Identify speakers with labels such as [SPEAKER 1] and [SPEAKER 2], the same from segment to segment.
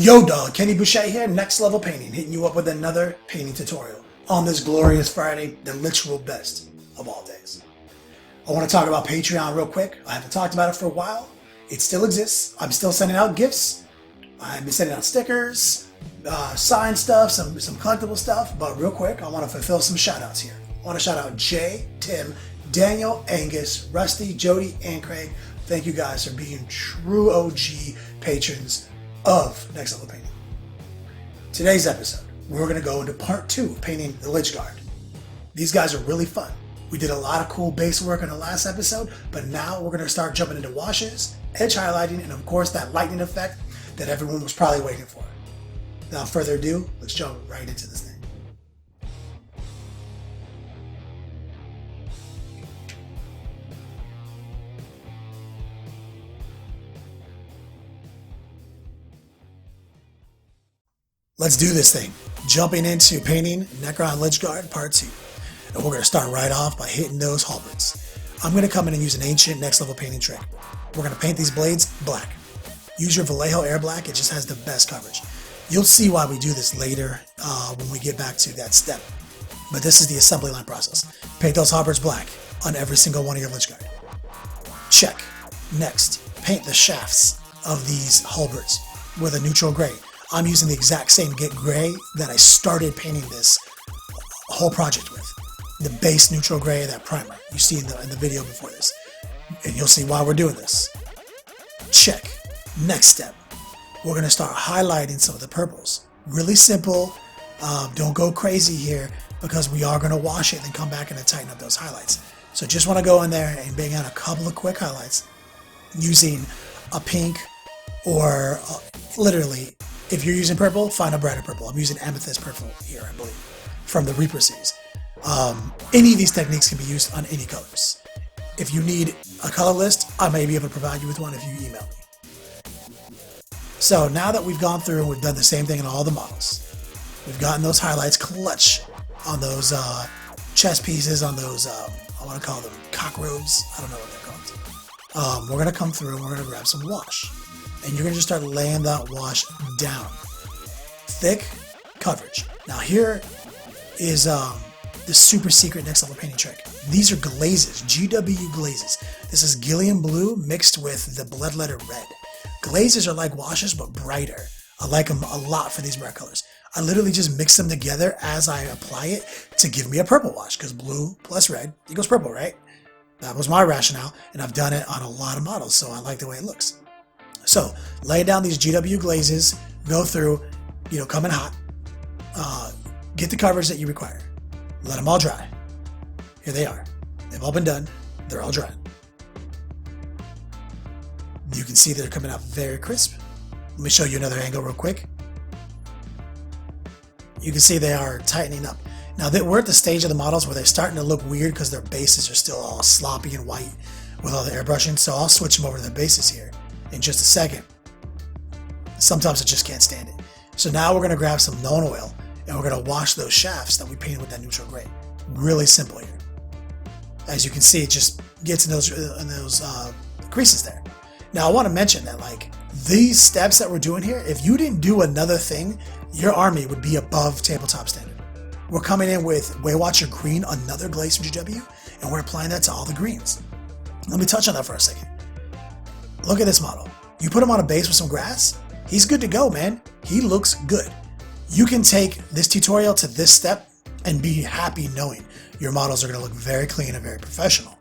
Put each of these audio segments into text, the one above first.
[SPEAKER 1] Yo dog, Kenny Boucher here, Next Level Painting, hitting you up with another painting tutorial on this glorious Friday, the literal best of all days. I want to talk about Patreon real quick. I haven't talked about it for a while. It still exists. I'm still sending out gifts. I've been sending out stickers, signed stuff, some collectible stuff, but real quick, I want to fulfill some shout outs here. I want to shout out Jay, Tim, Daniel, Angus, Rusty, Jody, and Craig. Thank you guys for being true OG patrons of Next Level Painting. Today's episode, we're going to go into part 2 of painting the Lychguard. These guys are really fun. We did a lot of cool base work in the last episode, but now we're going to start jumping into washes, edge highlighting, and of course that lightning effect that everyone was probably waiting for. Without further ado, let's jump right into this thing. Let's do this thing. Jumping into painting Necron Lychguard Part 2. And we're going to start right off by hitting those halberds. I'm going to come in and use an ancient next level painting trick. We're going to paint these blades black. Use your Vallejo Air Black, it just has the best coverage. You'll see why we do this later when we get back to that step. But this is the assembly line process. Paint those halberds black on every single one of your Lychguard. Check. Next, paint the shafts of these halberds with a neutral gray. I'm using the exact same gray that I started painting this whole project with. The base neutral gray, that primer you see in the video before this. And you'll see why we're doing this. Check. Next step, we're going to start highlighting some of the purples. Really simple. Don't go crazy here because we are going to wash it and then come back and tighten up those highlights. So just want to go in there and bang out a couple of quick highlights using a pink or literally, if you're using purple, find a brighter purple. I'm using amethyst purple here, I believe, from the Reaper series. Any of these techniques can be used on any colors. If you need a color list, I may be able to provide you with one if you email me. So now that we've gone through and we've done the same thing in all the models, we've gotten those highlights clutch on those chest pieces, on those, I want to call them cock robes. I don't know what they're called. We're going to come through and we're going to grab some wash. And you're going to just start laying that wash down. Thick coverage. Now here is the super secret next level painting trick. These are glazes, GW glazes. This is Gillian blue mixed with the bloodletter red. Glazes are like washes but brighter. I like them a lot for these bright colors. I literally just mix them together as I apply it to give me a purple wash because blue plus red equals purple, right? That was my rationale, and I've done it on a lot of models, so I like the way it looks. So lay down these GW glazes, go through, come in hot, get the coverage that you require, let them all dry. Here they are. They've all been done. They're all dry. You can see they're coming out very crisp. Let me show you another angle real quick. You can see they are tightening up. Now we're at the stage of the models where they're starting to look weird because their bases are still all sloppy and white with all the airbrushing. So I'll switch them over to the bases here in just a second. Sometimes I just can't stand it. So now we're going to grab some Known Oil and we're going to wash those shafts that we painted with that neutral gray. Really simple here. As you can see, it just gets in those creases there. Now I want to mention that these steps that we're doing here, if you didn't do another thing, your army would be above tabletop standard. We're coming in with Waywatcher Green, another glaze from GW, and we're applying that to all the greens. Let me touch on that for a second. Look at this model. You put him on a base with some grass, he's good to go, man. He looks good. You can take this tutorial to this step and be happy knowing your models are going to look very clean and very professional.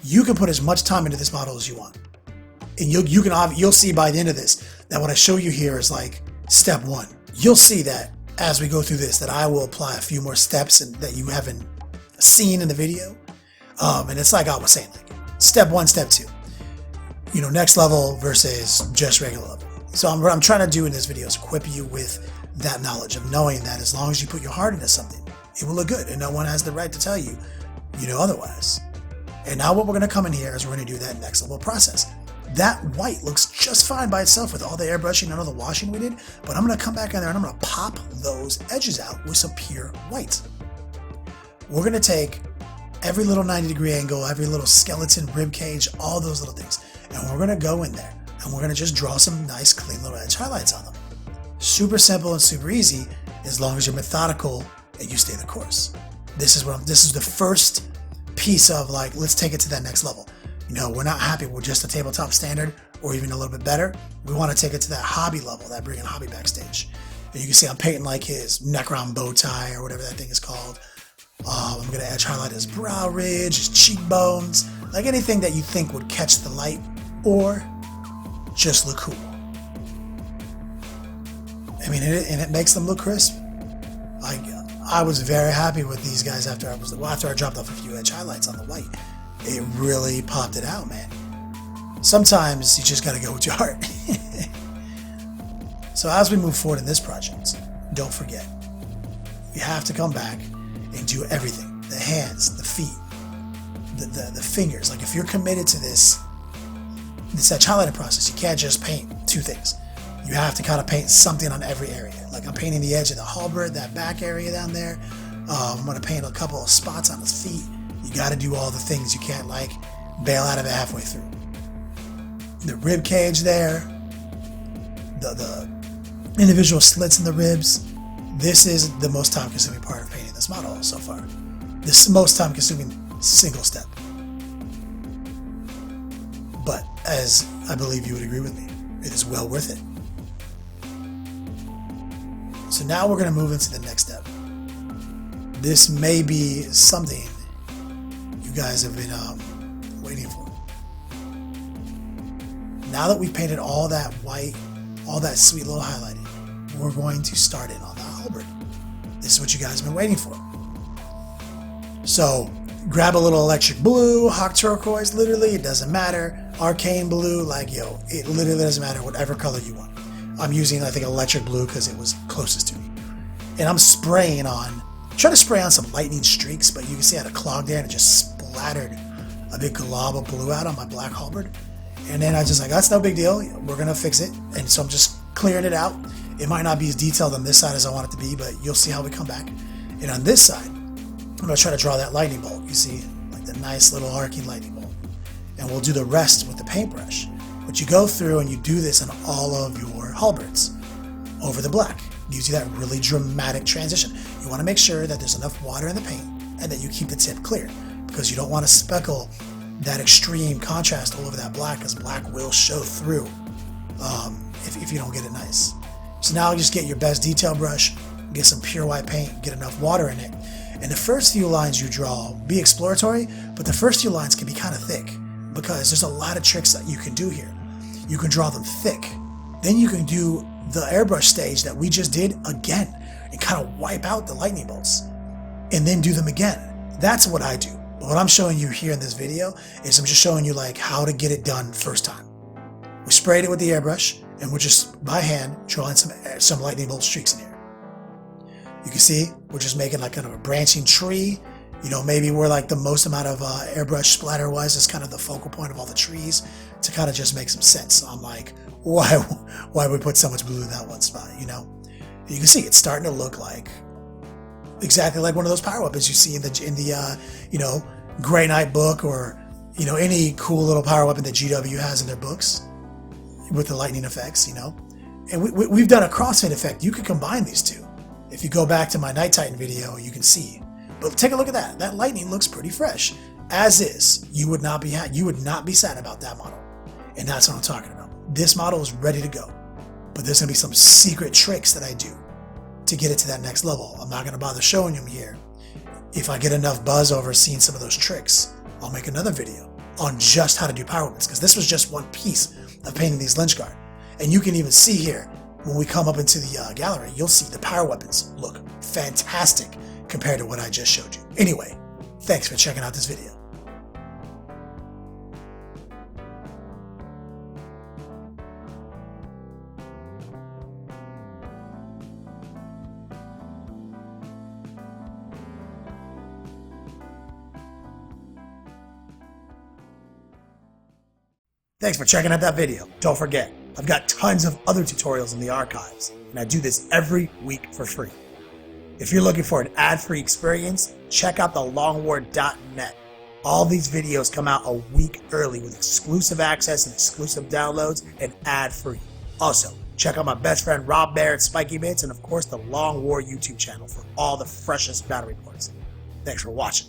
[SPEAKER 1] You can put as much time into this model as you want. And you'll see by the end of this that what I show you here is like step 1. You'll see that as we go through this that I will apply a few more steps that you haven't seen in the video. And it's like I was saying, step 1, step 2. Next level versus just regular level. So what I'm trying to do in this video is equip you with that knowledge of knowing that as long as you put your heart into something, it will look good, and no one has the right to tell you, otherwise. And now what we're going to come in here is we're going to do that next level process. That white looks just fine by itself with all the airbrushing and all the washing we did, but I'm going to come back in there and I'm going to pop those edges out with some pure white. We're going to take every little 90-degree angle, every little skeleton, rib cage, all those little things. And we're going to go in there and we're going to just draw some nice clean little edge highlights on them. Super simple and super easy as long as you're methodical and you stay the course. This is the first piece of like, let's take it to that next level. You know, we're not happy with just a tabletop standard or even a little bit better. We want to take it to that hobby level, that bringing hobby backstage. And you can see I'm painting like his Necron bow tie or whatever that thing is called. I'm going to edge highlight his brow ridge, his cheekbones, like anything that you think would catch the light or just look cool. I mean, and it makes them look crisp. I was very happy with these guys after I dropped off a few edge highlights on the white. It really popped it out, man. Sometimes you just got to go with your heart. So as we move forward in this project, don't forget, we have to come back and do everything. The hands, the feet, the fingers. Like if you're committed to this edge highlighting process, you can't just paint two things. You have to kind of paint something on every area. Like I'm painting the edge of the halberd, that back area down there. I'm going to paint a couple of spots on his feet. You got to do all the things. You can't like bail out of it halfway through. The rib cage there, the individual slits in the ribs. This is the most time-consuming part of painting this model so far. This most time-consuming single step. But as I believe you would agree with me, it is well worth it. So now we're going to move into the next step. This may be something you guys have been waiting for. Now that we've painted all that white, all that sweet little highlighting, we're going to start in on the halberd. This is what you guys have been waiting for. So grab a little electric blue, hawk turquoise, literally, it doesn't matter. Arcane blue, like yo, it literally doesn't matter, whatever color you want. I'm using, I think, electric blue because it was closest to me. And I'm spraying on, trying to spray on some lightning streaks, but you can see I had a clog there and it just splattered a big glob of blue out on my black halberd. And then I just like, that's no big deal. We're going to fix it. And so I'm just clearing it out. It might not be as detailed on this side as I want it to be, but you'll see how we come back. And on this side, I'm going to try to draw that lightning bolt. You see, like the nice little arcing lightning bolt. And we'll do the rest with the paintbrush. But you go through and you do this on all of your halberds over the black. Gives you that really dramatic transition. You want to make sure that there's enough water in the paint and that you keep the tip clear, because you don't want to speckle that extreme contrast all over that black, because black will show through if you don't get it nice. So now just get your best detail brush, get some pure white paint, get enough water in it. And the first few lines you draw, be exploratory, but the first few lines can be kind of thick because there's a lot of tricks that you can do here. You can draw them thick. Then you can do the airbrush stage that we just did again and kind of wipe out the lightning bolts and then do them again. That's what I do. What I'm showing you here in this video is I'm just showing you like how to get it done first time. We sprayed it with the airbrush and we're just by hand drawing some lightning bolt streaks in here. You can see we're just making like kind of a branching tree. You know, maybe we're like the most amount of airbrush splatter wise is kind of the focal point of all the trees to kind of just make some sense on like why we put so much blue in that one spot, you know? And you can see it's starting to look like exactly like one of those power weapons you see in the you know, Grey Knight book, or you know, any cool little power weapon that GW has in their books with the lightning effects, you know. And we've done a crossfade effect. You could combine these two. If you go back to my Night Titan video, you can see. But take a look at that. That lightning looks pretty fresh. As is, you would not be sad about that model. And that's what I'm talking about. This model is ready to go. But there's gonna be some secret tricks that I do to get it to that next level. I'm not gonna bother showing them here. If I get enough buzz over seeing some of those tricks, I'll make another video on just how to do power weapons, because this was just one piece of painting these Lychguard. And you can even see here, when we come up into the gallery, you'll see the power weapons look fantastic compared to what I just showed you. Anyway, thanks for checking out this video. Thanks for checking out that video. Don't forget, I've got tons of other tutorials in the archives, and I do this every week for free. If you're looking for an ad-free experience, check out thelongwar.net. All these videos come out a week early with exclusive access and exclusive downloads and ad-free. Also, check out my best friend Rob Bear at Spiky Bits, and of course the Long War YouTube channel for all the freshest battle reports. Thanks for watching.